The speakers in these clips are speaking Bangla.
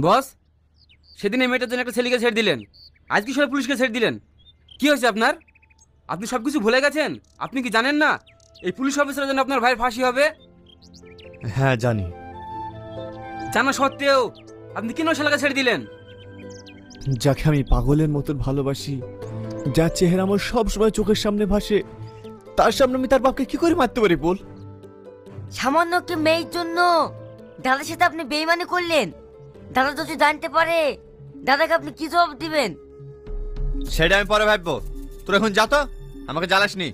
বস, সেদিন এই মেয়েটার জন্য একটা ছেলেকে ছেড়ে দিলেন, আজকে সবাই পুলিশকে ছেড়ে দিলেন। কি হয়েছে আপনার? আপনি সব কিছু ভুলে গেছেন? আপনি কি জানেন না এই পুলিশ অফিসারের জন্য আপনার ভাইয়ের ফাঁসি হবে? হ্যাঁ জানি। জানা সত্ত্বেও আপনি কেন শালাকে ছেড়ে দিলেন? যাকে আমি পাগলের মতন ভালোবাসি, যার চেহারা আমার সব সময় চোখের সামনে ভাসে, তার সামনে আমি তার বাপকে কি করে মারতে পারি বল? সামান্য একটি মেয়ের জন্য দাদার সাথে আপনি বেইমানি করলেন। দাদা যদি জানতে পারে, দাদাকে আপনি কি জবাব দিবেন? সেটা আমি পরে ভাববো। তোর এখন যা তো, আমাকে জ্বালাসনি।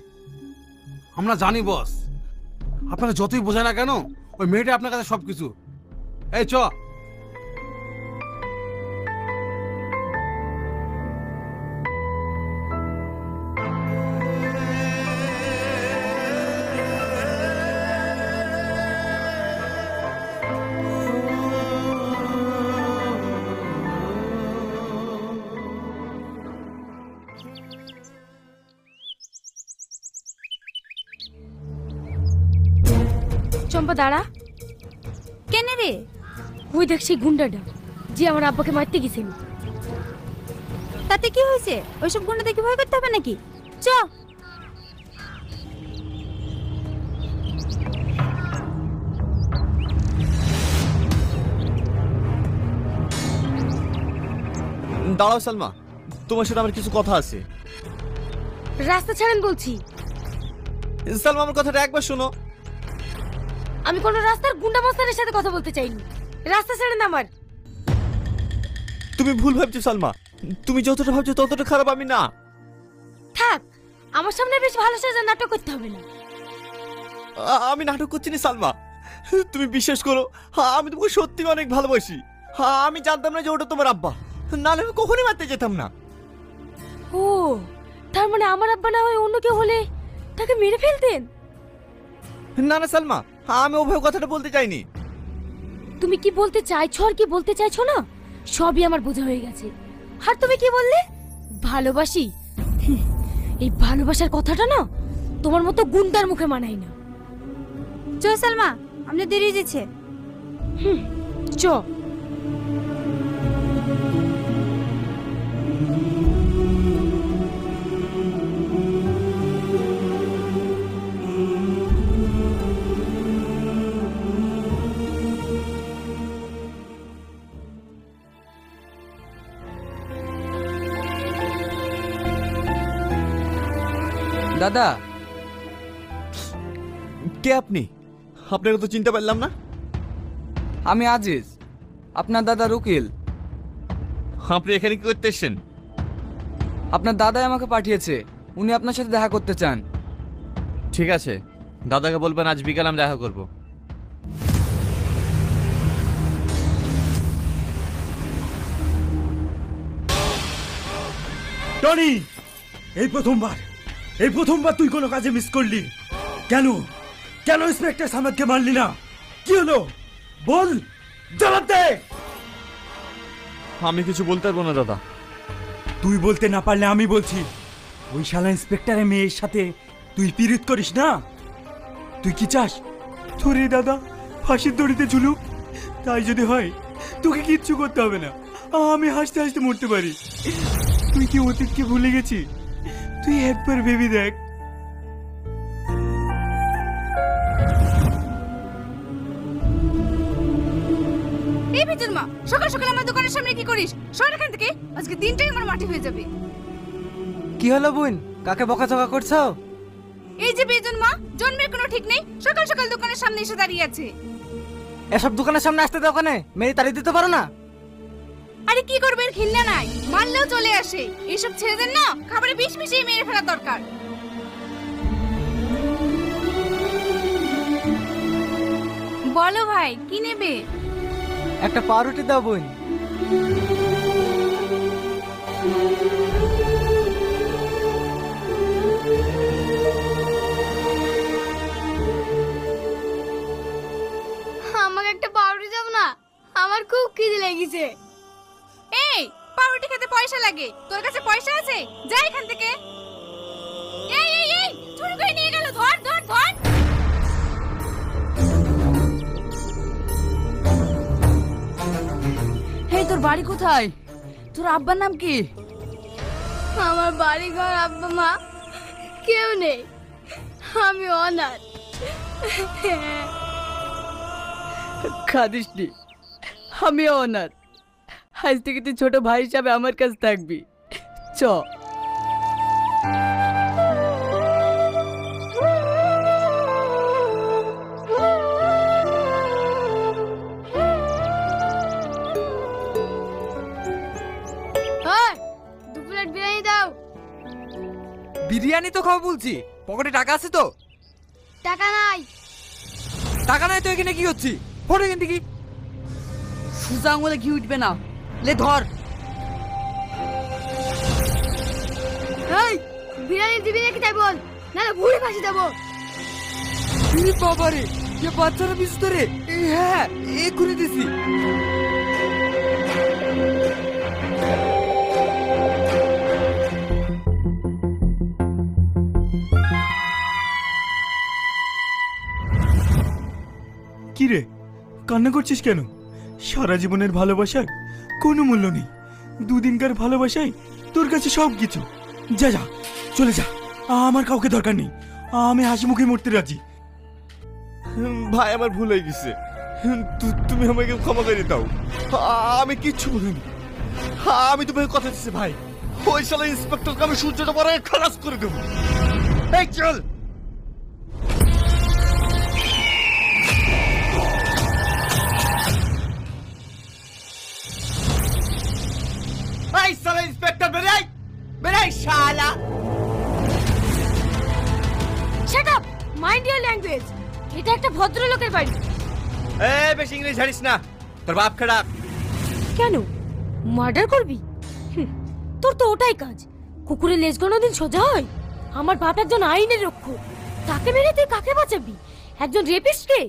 আমরা জানি বস, আপনাকে যতই বোঝায় না কেন ওই মেয়েটা আপনার কাছে সবকিছু। এই চ। চম্পা দাঁড়া। কেন রে? ওই দেখ সেই গুন্ডাটা যে আমার আব্বাকে মারতে গেছিল। তাতে কি হয়েছে? ওইসব গুন্ডা দেখে ভয় করতে হবে নাকি? চ। দাঁড়াও সালমা, তোমার সাথে আমার কিছু কথা আছে। রাস্তা ছাড়েন বলছি। সালমা, আমার কথাটা একবার শোনো। আমি কোনো রাস্তার গুন্ডা মাস্তারের সাথে কথা বলতে চাইনি। রাস্তা ছাড়েন আমার। তুমি ভুল ভাবছো সালমা, তুমি যতটা ভাবছো ততটা খারাপ আমি না। থাক, আমার সামনে বেশ ভালো সাজা নাটক করতে হবে না। আমি নাটক করছি না সালমা, তুমি বিশ্বাস করো, আমি তোমাকে সত্যি অনেক ভালোবাসি। আমি জানতাম না যে ওটা তোমার আব্বা, নাহলে আমি কখনোই মারতে যেতাম না। ও, তার মানে আমার আব্বা না হয় অন্য কেউ হলে তাকে মেরে ফেলতেন? না না সালমা, আমি ওভাবে কথাটা বলতে চাইনি। তুমি কি বলতে চাইছো আর কি বলতে চাইছো না সবই আমার বোঝা হয়ে গেছে। আর তুমি কি বললে? ভালোবাসি? এই ভালোবাসার কথাটা না তোমার মতো গুন্ডার মুখে মানায় না। চ সালমা, আমরা দেরি যেছে। চ। দাদা। কে আপনি? আপনাকে তো চিনতে পারলাম না। আমি আজিজ, আপনার দাদা রুকিল। আপনি এখানে কি করতে এসেছেন? আপনার দাদাই আমাকে পাঠিয়েছে, উনি আপনার সাথে দেখা করতে চান। ঠিক আছে, দাদাকে বলবেন আজ বিকাল আমি দেখা করব। টনি, এই প্রথমবার তুই কোনো কাজে মিস করলি কেন? কেন ইন্সপেক্টর সামাদকে মারলি না? কি হলো বল, জবাব দে। আমি কিছু বলতে পারবো না দাদা। তুই বলতে না পারলে আমি বলছি। ওই শালা ইন্সপেক্টরের মেয়ের সাথে তুই পিরিত করিস না? তুই কি চাস তোর এই দাদা ফাঁসির দড়িতে ঝুলুক? তাই যদি হয় তোকে কিচ্ছু করতে হবে না, আমি হাসতে হাসতে মরতে পারি। তুই কি অতীতকে ভুলে গেছি? তুই একবার ভেবে দেখ। এই বেজন মা, সকাল সকাল আমার দোকানের সামনে কি করিস? সর এখান থেকে, আজকে দিনটাই আমার মাটি হয়ে যাবে। কি হলো বোন, কাকে বকাঝকা করছো? এই যে বেজন মা, জন্মের কোনো ঠিক নেই, সকাল সকাল দোকানের সামনে এসে দাঁড়িয়ে আছে। এসব দোকানের সামনে আসতে দাও, ওখানে মেরে তাড়িয়ে দিতে পারো না? আরে কি করবে, এর ঘৃণা নাই, মারলেও চলে আসে। এইসব ছেলেদের না খাবারে বিষ মিশিয়ে মেরে ফেলা দরকার। বলো ভাই, কি নেবে? একটা পাউরুটি দাও বোন। আমাকে একটা পাউরুটি দাও না, আমার খুব খিদে লেগেছে। এই, পাউরুটি খেতে পয়সা লাগে, তোর কাছে পয়সা আছে? যা এখান থেকে। এই এই এই, চুরি করে নিয়ে গেল, ধর ধর ধর। এই বাড়ি কোথায়? তোর আব্বার নাম কি? আমার বাড়ি ঘর আব্বা মা কেউ নেই, আমি অনাথ। খাদিস নি, আমি অনাথ। আজ থেকে তুই ছোট ভাই হিসাবে আমার কাছে থাকবি। চ। দু প্লেট বিরিয়ানি দাও। বিরিয়ানি তো খাবো বলছি, পকেটে টাকা আছে তো? টাকা নাই। টাকা নাই তো এখানে কি হচ্ছে? ফোন এখান থেকে। সুজা আঙুলে ঘি উঠবে না, লে ধর। এই বিরিয়ানি দিবি নাকি তাই বল, নাহলে ভুড়ি ফাঁসি দেবো। বাবারে, এ বাচ্চারা বিস্তরে। হ্যাঁ, এক্ষুনি দিছি। কি রে, কান্না করছিস কেন? সারা জীবনের ভালোবাসার কোনো মূল্য নেই। দুদিনকার ভালোবাসাই তোর কাছে সব কিছু। যা যা, চলে যা, আমার কাউকে দরকার নেই। আমি হাসি মুখে মরতে রাজি। ভাই আমার ভুল হয়ে গেছে, তুমি আমাকে ক্ষমা করে দাও। আমি কিচ্ছু বলিনি। আমি তোমাকে কথা দিচ্ছি ভাই, ওই শালা ইন্সপেক্টরকে আমি সূর্যটা পরে খালাস করে দেবো। এই চল। এই শালা ইন্সপেক্টর বেরাই বেরাই শালা। Shut up, mind your language. এটা একটা ভদ্রলোকের বাড়ি। বেশি ইংলিশ জানিস না, তোর বাপ খারাপ। কেন মার্ডার করবি? তোর তো ওটাই কাজ। কুকুরের লেজ কোনোদিন সোজা হয়? আমার বাপ একজন আইনের রক্ষক, তাকে মেরে তুই কাকে বাঁচাবি? একজন রেপিস্টকে,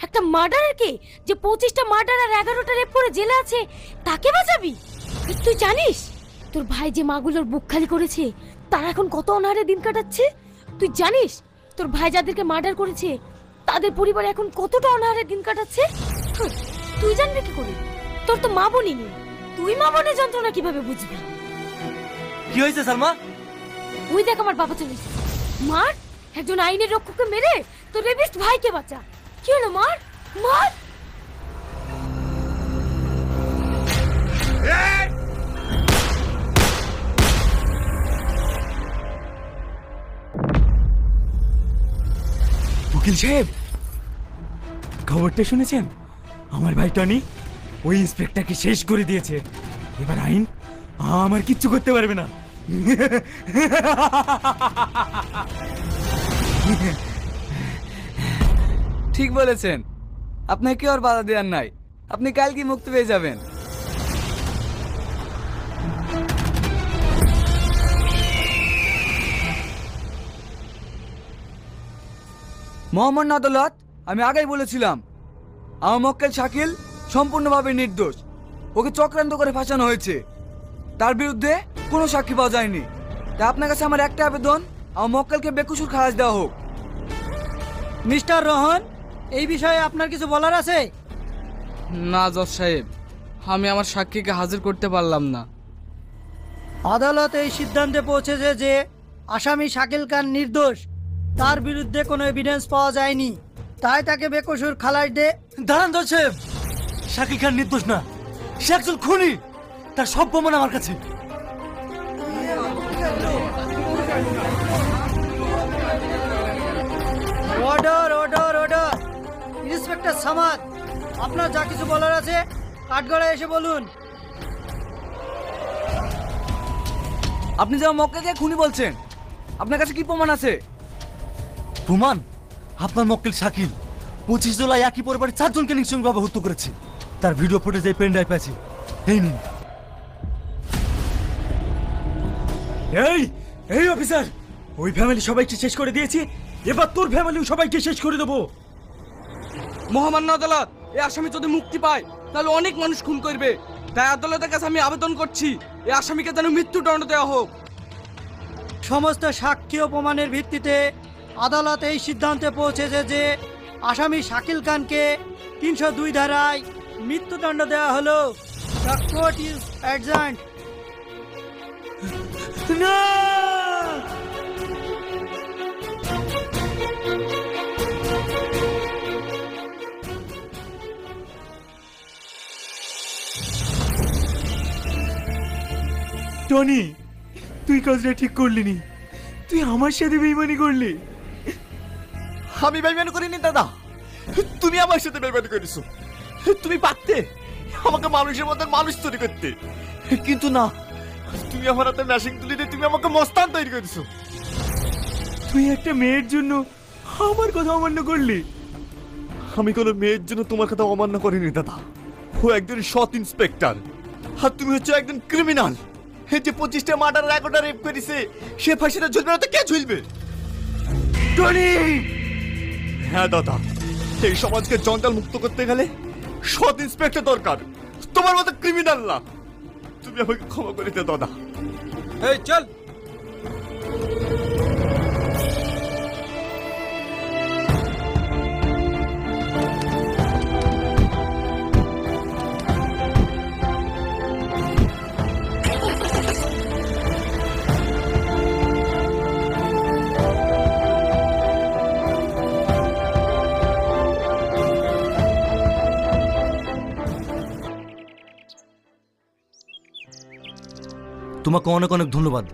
একটা মার্ডারারকে, যে 25টা মার্ডার আর 11টা রেপ করে জেলে আছে, তাকে বাঁচাবি? তুই জানিস তোর ভাই যে মাগুলোর বুক খালি করেছে, তারা এখন কত অনাহারে দিন কাটাচ্ছে? তুই জানিস তোর ভাই যাদেরকে মার্ডার করেছে তাদের পরিবার এখন কতটা অনাহারে দিন কাটাচ্ছে? তুই জানবি কি করে? তোর তো মা বোনই নেই, তুই মা বোনের যন্ত্রণা কিভাবে বুঝবি? কি হয়েছে সালমা? ওই দেখ আমার বাবা চলে এসেছে। মার, একজন আইনের রক্ষককে মেরে তোর রেপিস্ট ভাইকে বাঁচা। কি হলো? মার মার। উকিল সাহেব, খবরটা শুনেছেন? আমার ভাই টনি ওই ইন্সপেক্টরকে শেষ করে দিয়েছে। এবার আইন আমার কিচ্ছু করতে পারবে না। ঠিক বলেছেন, আপনাকে আর বাধা দেওয়ার নাই। আপনি কালকে মুক্তি পেয়ে যাবেন। মোহাম্মদ আদালত, আমি আগেই বলেছিলাম আমার মক্কেল শাকিল সম্পূর্ণভাবে নির্দোষ। ওকে চক্রান্ত করে ফাঁসানো হয়েছে, তার বিরুদ্ধে কোনো সাক্ষী পাওয়া যায়নি। তাই আপনার কাছে আমার একটা আবেদন, আমার মক্কেলকে বেকসুর খালাস দেওয়া হোক। মিস্টার রোহন, এই বিষয়ে আপনার কিছু বলার আছে? না জজ সাহেব, আমি আমার সাক্ষীকে হাজির করতে পারলাম না। আদালত এই সিদ্ধান্তে পৌঁছেছে যে আসামি শাকিল খান নির্দোষ, তার বিরুদ্ধে কোনো এভিডেন্স পাওয়া যায়নি, তাই তাকে বেকসুর খালাস দে। দাঁড়ান জজ সাহেব, শাকিল খান নির্দোষ না, সে একজন খুনি। তার সব প্রমাণ আমার কাছে। Order order order. Inspector Samad, আপনার যা কিছু বলার আছে কাঠগড়ায় এসে বলুন। আপনি যে আমার মক্কেলকে খুনি বলছেন, আপনার কাছে কি প্রমাণ আছে? প্রমাণ? আপনার মক্কেল শাকিল 25 জুলাই একই পরিবারের 4 জনকে নৃশংসভাবে হত্যা করেছে। তার ভিডিও ফুটেজ এই পেন ড্রাইভ আছে, এই নিন। এই এই অফিসার, ওই ফ্যামিলি সবাইকে শেষ করে দিয়েছি, এবার তোর ফ্যামিলিও সবাইকে শেষ করে দেবো। মহামান্য আদালত, এই আসামি যদি মুক্তি পায় তাহলে অনেক মানুষ খুন করবে। তাই আদালতের কাছে আমি আবেদন করছি এই আসামিকে যেন মৃত্যুদণ্ড দেওয়া হোক। সমস্ত সাক্ষী ও প্রমাণের ভিত্তিতে আদালত এই সিদ্ধান্তে পৌঁছেছে যে আসামি শাকিল খানকে 302 ধারায় মৃত্যুদণ্ড দেওয়া হলো। The court is adjourned. না টনি, তুই কাজটা ঠিক করলি নি। তুই আমার সাথে বেইমানি করলি। আমি বেইমানি করিনি দাদা, তুমি আমার সাথে বেইমানি করেছো। তুমি পারতে আমাকে মানুষের মতো মানুষ তৈরি করতে, কিন্তু না, তুমি আমার হাতে ম্যাশিং তুলি দিয়ে তুমি আমাকে মস্তান তৈরি করেছো। তুই একটা মেয়ের জন্য আমার কথা অমান্য করলি। আমি কোনো মেয়ের জন্য তোমার কথা অমান্য করিনি দাদা। ও একজন সৎ ইন্সপেক্টর, আর তুমি হচ্ছে একজন ক্রিমিনাল। যে 25টা মার্ডার 11টা রেপ করেছে, সে ফাঁসিতে ঝুলবে না তো কে ঝুলবে? টনি, হ্যাঁ দাদা, এই সমাজকে জঞ্জাল মুক্ত করতে গেলে সৎ ইন্সপেক্টর দরকার, তোমার মতো ক্রিমিনাল না। তুমি আমাকে ক্ষমা করে দে দাদা। এই চল। তোমাকে অনেক অনেক ধন্যবাদ।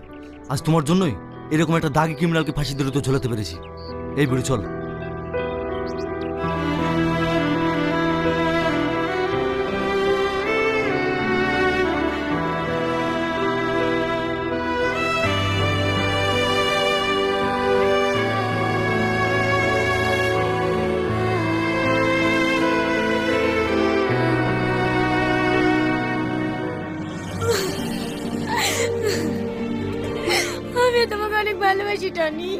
আজ তোমার জন্যই এরকম একটা দাগি ক্রিমিনালকে ফাঁসি দড়িতে ঝোলাতে পেরেছি। এই বুড়ি চল। আমি তোমাকে অনেক ভালোবাসি টনি।